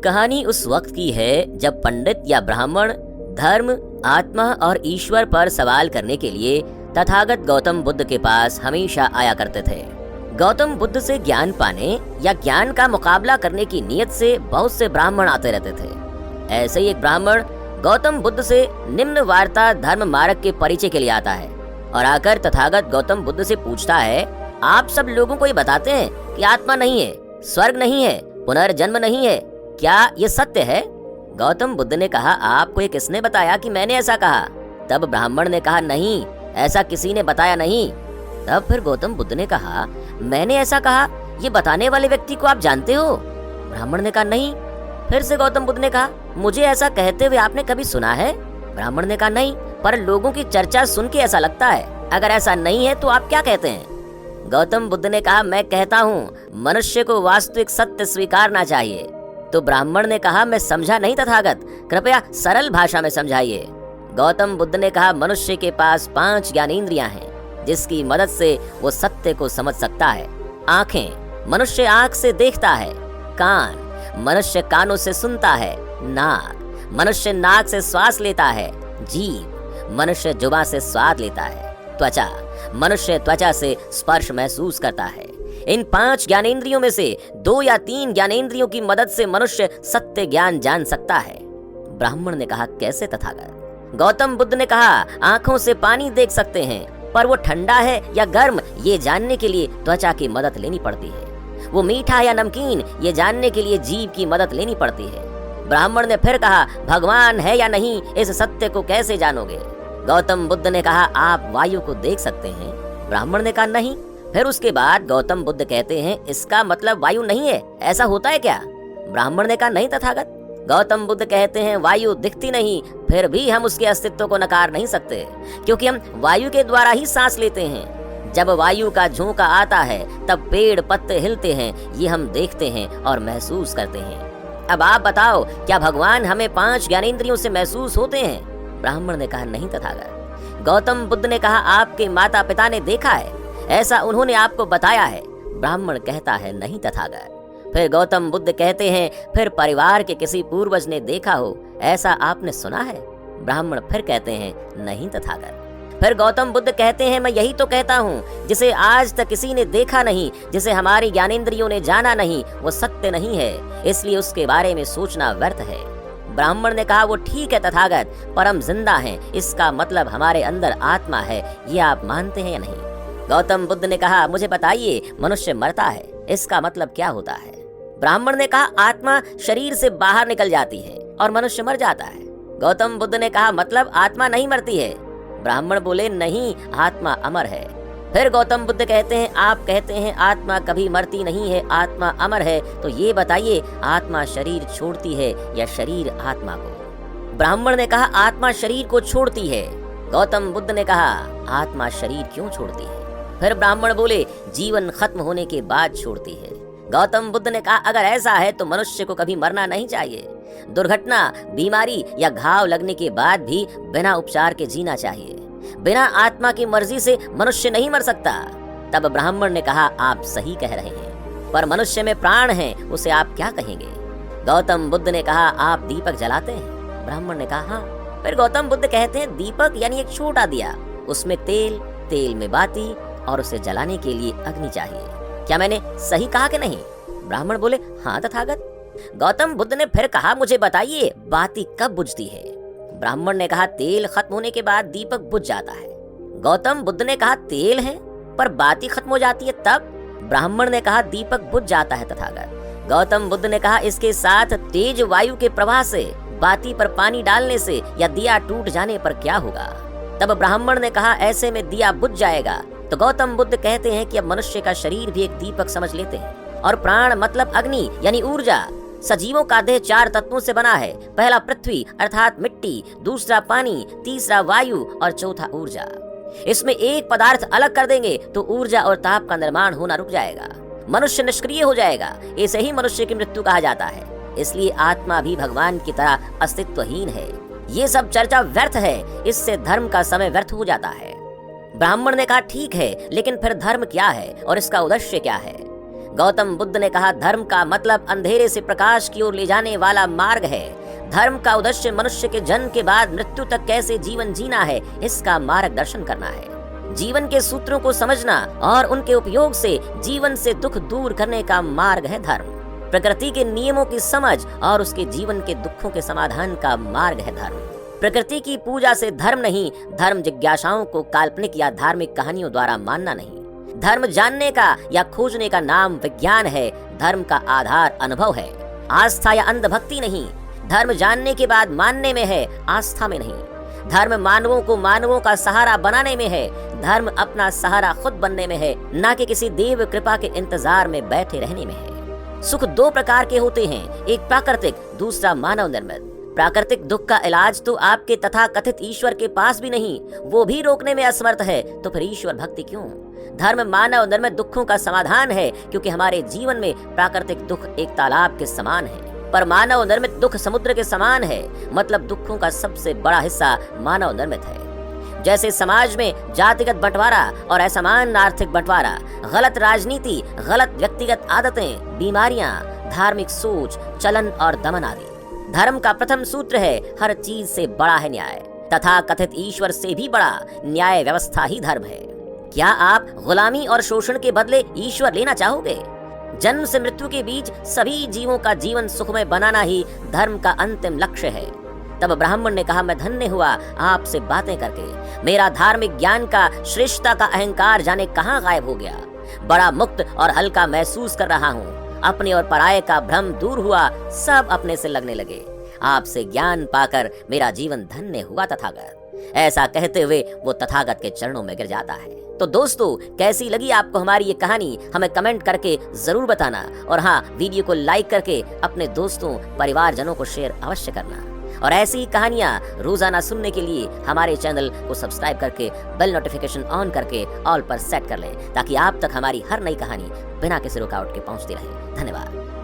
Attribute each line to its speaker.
Speaker 1: कहानी उस वक्त की है जब पंडित या ब्राह्मण धर्म, आत्मा और ईश्वर पर सवाल करने के लिए तथागत गौतम बुद्ध के पास हमेशा आया करते थे। गौतम बुद्ध से ज्ञान पाने या ज्ञान का मुकाबला करने की नीयत से बहुत से ब्राह्मण आते रहते थे। ऐसे ही एक ब्राह्मण गौतम बुद्ध से निम्न वार्ता धर्म मार्ग के परिचय के लिए आता है और आकर तथागत गौतम बुद्ध से पूछता है, आप सब लोगों को ये बताते हैं कि आत्मा नहीं है, स्वर्ग नहीं है, पुनर्जन्म नहीं है, क्या ये सत्य है? गौतम बुद्ध ने कहा, आपको ये किसने बताया कि मैंने ऐसा कहा? तब ब्राह्मण ने कहा, नहीं, ऐसा किसी ने बताया नहीं। तब फिर गौतम बुद्ध ने कहा, मैंने ऐसा कहा, ये बताने वाले व्यक्ति को आप जानते हो? ब्राह्मण ने कहा, नहीं। फिर से गौतम बुद्ध ने कहा, मुझे ऐसा कहते हुए आपने कभी सुना है? ब्राह्मण ने कहा, नहीं, पर लोगों की चर्चा सुन के ऐसा लगता है। अगर ऐसा नहीं है तो आप क्या कहते हैं? गौतम बुद्ध ने कहा, मैं कहता हूँ मनुष्य को वास्तविक सत्य स्वीकारना चाहिए। तो ब्राह्मण ने कहा, मैं समझा नहीं तथागत, कृपया सरल भाषा में समझाइए। गौतम बुद्ध ने कहा, मनुष्य के पास 5 ज्ञानेंद्रियां हैं जिसकी मदद से वो सत्य को समझ सकता है। आंखें, मनुष्य आंख से देखता है। कान, मनुष्य कानों से सुनता है। नाक, मनुष्य नाक से श्वास लेता है। जीभ, मनुष्य जुबान से स्वाद लेता है। त्वचा, मनुष्य त्वचा से स्पर्श महसूस करता है। इन 5 ज्ञानेंद्रियों में से 2 या 3 ज्ञानेंद्रियों की मदद से मनुष्य सत्य ज्ञान जान सकता है। ब्राह्मण ने कहा, कैसे तथागत? गौतम बुद्ध ने कहा, आंखों से पानी देख सकते हैं, पर वो ठंडा है या गर्म ये जानने के लिए त्वचा की मदद लेनी पड़ती है। वो मीठा या नमकीन ये जानने के लिए जीभ की मदद लेनी पड़ती है। ब्राह्मण ने फिर कहा, भगवान है या नहीं, इस सत्य को कैसे जानोगे? गौतम बुद्ध ने कहा, आप वायु को देख सकते हैं? ब्राह्मण ने कहा, नहीं। फिर उसके बाद गौतम बुद्ध कहते हैं, इसका मतलब वायु नहीं है, ऐसा होता है क्या? ब्राह्मण ने कहा, नहीं तथागत। गौतम बुद्ध कहते हैं, वायु दिखती नहीं, फिर भी हम उसके अस्तित्व को नकार नहीं सकते, क्योंकि हम वायु के द्वारा ही सांस लेते हैं। जब वायु का झोंका आता है तब पेड़ पत्ते हिलते हैं, ये हम देखते हैं और महसूस करते हैं। अब आप बताओ, क्या भगवान हमें 5 ज्ञानेंद्रियों से महसूस होते हैं? ब्राह्मण ने कहा, नहीं तथागत। गौतम बुद्ध ने कहा, आपके माता पिता ने देखा है, ऐसा उन्होंने आपको बताया है? ब्राह्मण कहता है, नहीं तथागत। फिर गौतम बुद्ध कहते हैं, फिर परिवार के किसी पूर्वज ने देखा हो, ऐसा आपने सुना है? ब्राह्मण फिर कहते हैं, नहीं तथागत। फिर गौतम बुद्ध कहते हैं, मैं यही तो कहता हूँ, जिसे आज तक किसी ने देखा नहीं, जिसे हमारी ज्ञानेंद्रियों ने जाना नहीं, वो सत्य नहीं है, इसलिए उसके बारे में सोचना व्यर्थ है। ब्राह्मण ने कहा, वो ठीक है तथागत, पर हम जिंदा हैं, इसका मतलब हमारे अंदर आत्मा है, ये आप मानते हैं या नहीं? गौतम बुद्ध ने कहा, मुझे बताइए, मनुष्य मरता है, इसका मतलब क्या होता है? ब्राह्मण ने कहा, आत्मा शरीर से बाहर निकल जाती है और मनुष्य मर जाता है। गौतम बुद्ध ने कहा, मतलब आत्मा नहीं मरती है? ब्राह्मण बोले, नहीं, आत्मा अमर है। फिर गौतम बुद्ध कहते हैं, आप कहते हैं आत्मा कभी मरती नहीं है, आत्मा अमर है, तो ये बताइए, आत्मा शरीर छोड़ती है या शरीर आत्मा को? ब्राह्मण ने कहा, आत्मा शरीर को छोड़ती है। गौतम बुद्ध ने कहा, आत्मा शरीर क्यों छोड़ती है? फिर ब्राह्मण बोले, जीवन खत्म होने के बाद छोड़ती है। गौतम बुद्ध ने कहा, अगर ऐसा है तो मनुष्य को कभी मरना नहीं चाहिए। दुर्घटना, बीमारी या घाव लगने के बाद भी बिना उपचार के जीना चाहिए। बिना आत्मा की मर्जी से मनुष्य नहीं मर सकता। तब ब्राह्मण ने कहा, आप सही कह रहे हैं, पर मनुष्य में प्राण है, उसे आप क्या कहेंगे? गौतम बुद्ध ने कहा, आप दीपक जलाते हैं? ब्राह्मण ने कहा, हाँ। फिर गौतम बुद्ध कहते हैं, दीपक यानी एक छोटा दिया, उसमें तेल, तेल में बाती और उसे जलाने के लिए अग्नि चाहिए। क्या मैंने सही कहा कि नहीं? ब्राह्मण बोले, हाँ तथागत। गौतम बुद्ध ने फिर कहा, मुझे बताइए, बाती कब बुझती है? ब्राह्मण ने कहा, तेल खत्म होने के बाद दीपक बुझ जाता है। गौतम बुद्ध ने कहा, तेल है पर बाती खत्म हो जाती है तब? ब्राह्मण ने कहा, दीपक बुझ जाता है तथागत। गौतम बुद्ध ने कहा, इसके साथ तेज वायु के प्रवाह से, बाती पर पानी डालने से या दिया टूट जाने पर क्या होगा? तब ब्राह्मण ने कहा, ऐसे में दिया बुझ जाएगा। तो गौतम बुद्ध कहते हैं कि अब मनुष्य का शरीर भी एक दीपक समझ लेते हैं, और प्राण मतलब अग्नि यानी ऊर्जा। सजीवों का देह 4 तत्वों से बना है, पहला पृथ्वी अर्थात मिट्टी, दूसरा पानी, तीसरा वायु और चौथा ऊर्जा। इसमें एक पदार्थ अलग कर देंगे तो ऊर्जा और ताप का निर्माण होना रुक जाएगा, मनुष्य निष्क्रिय हो जाएगा। इसे ही मनुष्य की मृत्यु कहा जाता है। इसलिए आत्मा भी भगवान की तरह अस्तित्वहीन है। ये सब चर्चा व्यर्थ है, इससे धर्म का समय व्यर्थ हो जाता है। ब्राह्मण ने कहा, ठीक है, लेकिन फिर धर्म क्या है और इसका उद्देश्य क्या है? गौतम बुद्ध ने कहा, धर्म का मतलब अंधेरे से प्रकाश की ओर ले जाने वाला मार्ग है। धर्म का उद्देश्य मनुष्य के जन्म के बाद मृत्यु तक कैसे जीवन जीना है, इसका मार्गदर्शन करना है। जीवन के सूत्रों को समझना और उनके उपयोग से जीवन से दुख दूर करने का मार्ग है धर्म। प्रकृति के नियमों की समझ और उसके जीवन के दुखों के समाधान का मार्ग है धर्म। प्रकृति की पूजा से धर्म नहीं, धर्म जिज्ञासाओं को काल्पनिक या धार्मिक कहानियों द्वारा मानना नहीं। धर्म जानने का या खोजने का नाम विज्ञान है। धर्म का आधार अनुभव है, आस्था या अंधभक्ति नहीं। धर्म जानने के बाद मानने में है, आस्था में नहीं। धर्म मानवों को मानवों का सहारा बनाने में है। धर्म अपना सहारा खुद बनने में है, न कि किसी देव कृपा के इंतजार में बैठे रहने में है। सुख दो प्रकार के होते हैं, एक प्राकृतिक, दूसरा मानव निर्मित। प्राकृतिक दुख का इलाज तो आपके तथाकथित ईश्वर के पास भी नहीं, वो भी रोकने में असमर्थ है, तो फिर ईश्वर भक्ति क्यों? धर्म मानव निर्मित दुखों का समाधान है, क्योंकि हमारे जीवन में प्राकृतिक दुख एक तालाब के समान है, पर मानव निर्मित दुख समुद्र के समान है। मतलब दुखों का सबसे बड़ा हिस्सा मानव निर्मित है। जैसे समाज में जातिगत बंटवारा और असमान आर्थिक बंटवारा, गलत राजनीति, गलत व्यक्तिगत आदतें, बीमारियां, धार्मिक सोच, चलन और दमन आदि। धर्म का प्रथम सूत्र है, हर चीज से बड़ा है न्याय। तथा कथित ईश्वर से भी बड़ा न्याय व्यवस्था ही धर्म है। क्या आप गुलामी और शोषण के बदले ईश्वर लेना चाहोगे? जन्म से मृत्यु के बीच सभी जीवों का जीवन सुखमय बनाना ही धर्म का अंतिम लक्ष्य है। तब ब्राह्मण ने कहा, मैं धन्य हुआ आपसे बातें करके। मेरा धार्मिक ज्ञान का, श्रेष्ठता का अहंकार जाने कहाँ गायब हो गया। बड़ा मुक्त और हल्का महसूस कर रहा हूँ। अपने और पराये का भ्रम दूर हुआ, सब अपने से लगने लगे। आपसे ज्ञान पाकर मेरा जीवन धन्य हुआ तथागत। ऐसा कहते हुए वो तथागत के चरणों में गिर जाता है। तो दोस्तों, कैसी लगी आपको हमारी ये कहानी, हमें कमेंट करके जरूर बताना। और हाँ, वीडियो को लाइक करके अपने दोस्तों, परिवारजनों को शेयर अवश्य करना। और ऐसी ही कहानियाँ रोजाना सुनने के लिए हमारे चैनल को सब्सक्राइब करके बेल नोटिफिकेशन ऑन करके ऑल पर सेट कर लें, ताकि आप तक हमारी हर नई कहानी बिना किसी रुकावट के पहुंचती रहे। धन्यवाद।